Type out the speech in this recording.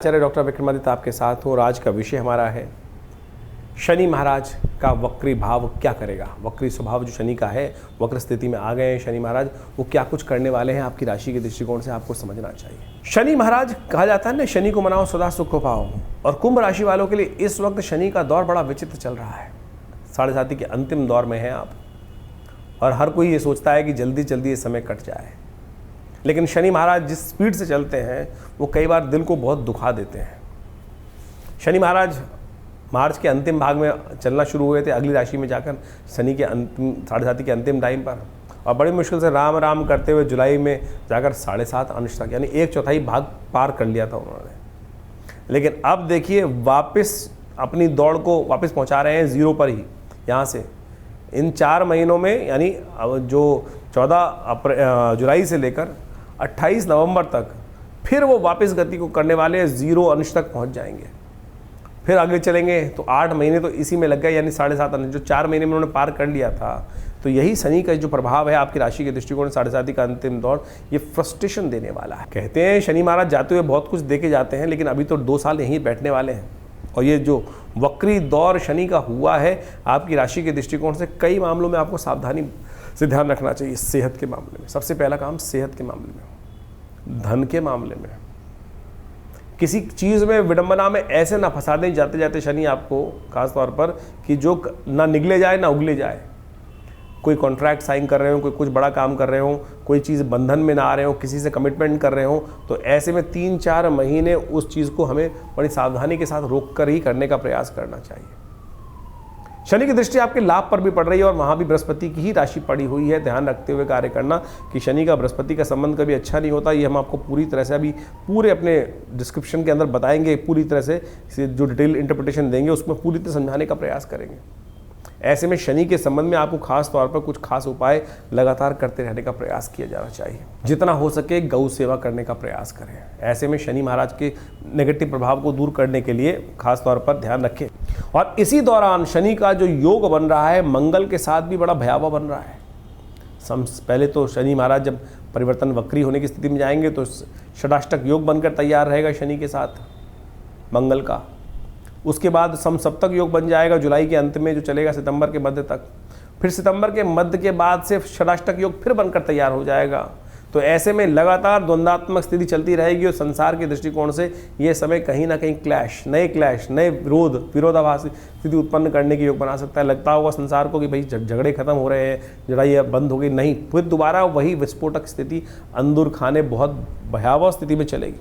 आचार्य doctor Vikramaditya आपके साथ हूँ और आज का विषय हमारा है शनि महाराज का वक्री भाव क्या करेगा। वक्री स्वभाव जो शनि का है, वक्र स्थिति में आ गए हैं शनि महाराज, वो क्या कुछ करने वाले हैं आपकी राशि के दृष्टिकोण से आपको समझना चाहिए। शनि महाराज कहा जाता है ना, शनि को मनाओ सदा सुख को पाओ। और कुंभ राशि वालों के लिए इस वक्त शनि का दौर बड़ा विचित्र चल रहा है। 7.5 के अंतिम दौर में हैं आप और हर कोई ये सोचता है कि जल्दी जल्दी ये समय कट जाए, लेकिन शनि महाराज जिस स्पीड से चलते हैं वो कई बार दिल को बहुत दुखा देते हैं। शनि महाराज मार्च के अंतिम भाग में चलना शुरू हुए थे अगली राशि में जाकर, शनि के अंतिम 7.5 के अंतिम टाइम पर, और बड़ी मुश्किल से राम राम करते हुए जुलाई में जाकर 7.5 अंश तक यानी 1/4 भाग पार कर लिया था उन्होंने। लेकिन अब देखिए वापस अपनी दौड़ को वापस पहुंचा रहे हैं जीरो पर ही। यहाँ से इन 4 महीनों में यानी जो 14 जुलाई से लेकर 28 नवंबर तक फिर वो वापस गति को करने वाले हैं, 0 अंश तक पहुंच जाएंगे। फिर आगे चलेंगे तो 8 महीने तो इसी में लग गए, यानी 7.5 अंश जो 4 महीने में उन्होंने पार कर लिया था। तो यही शनि का जो प्रभाव है आपकी राशि के दृष्टिकोण 7.5 का अंतिम दौर, ये फ्रस्ट्रेशन देने वाला है। कहते हैं शनि महाराज जाते हुए बहुत कुछ देके जाते हैं, लेकिन अभी तो 2 साल यहीं बैठने वाले हैं। और ये जो वक्री दौर शनि का हुआ है आपकी राशि के दृष्टिकोण से कई मामलों में आपको सावधानी से ध्यान रखना चाहिए। सेहत के मामले में सबसे पहला काम, सेहत के मामले में, धन के मामले में, किसी चीज़ में विडंबना में ऐसे ना फंसा दें जाते जाते शनि आपको, खास तौर पर कि जो ना निगले जाए ना उगले जाए। कोई कॉन्ट्रैक्ट साइन कर रहे हो, कोई कुछ बड़ा काम कर रहे हो, कोई चीज़ बंधन में ना आ रहे हो, किसी से कमिटमेंट कर रहे हो, तो ऐसे में 3-4 महीने उस चीज़ को हमें बड़ी सावधानी के साथ रोक कर ही करने का प्रयास करना चाहिए। शनि की दृष्टि आपके लाभ पर भी पड़ रही है और वहाँ भी बृहस्पति की ही राशि पड़ी हुई है। ध्यान रखते हुए कार्य करना कि शनि का बृहस्पति का संबंध कभी अच्छा नहीं होता। ये हम आपको पूरी तरह से अभी पूरे अपने डिस्क्रिप्शन के अंदर बताएंगे, पूरी तरह से जो डिटेल इंटरप्रिटेशन देंगे उसमें पूरी तरह समझाने का प्रयास करेंगे। ऐसे में शनि के संबंध में आपको खास तौर पर कुछ खास उपाय लगातार करते रहने का प्रयास किया जाना चाहिए। जितना हो सके गौ सेवा करने का प्रयास करें। ऐसे में शनि महाराज के नेगेटिव प्रभाव को दूर करने के लिए खास तौर पर ध्यान रखें। और इसी दौरान शनि का जो योग बन रहा है मंगल के साथ भी बड़ा भयावह बन रहा है। पहले तो शनि महाराज जब परिवर्तन वक्री होने की स्थिति में जाएंगे तो षडाष्टक योग बनकर तैयार रहेगा शनि के साथ मंगल का। उसके बाद समसप्तक योग बन जाएगा जुलाई के अंत में, जो चलेगा सितंबर के मध्य तक। फिर सितंबर के मध्य के बाद से षडाष्टक योग फिर बनकर तैयार हो जाएगा। तो ऐसे में लगातार द्वंद्वात्मक स्थिति चलती रहेगी और संसार के दृष्टिकोण से ये समय कहीं ना कहीं क्लैश, नए विरोधाभासी स्थिति उत्पन्न करने की योग बना सकता है। लगता होगा संसार को कि भाई झगड़े खत्म हो रहे हैं, लड़ाई बंद हो गई, नहीं, फिर दोबारा वही विस्फोटक स्थिति अंदर खाने बहुत भयावह स्थिति में चलेगी।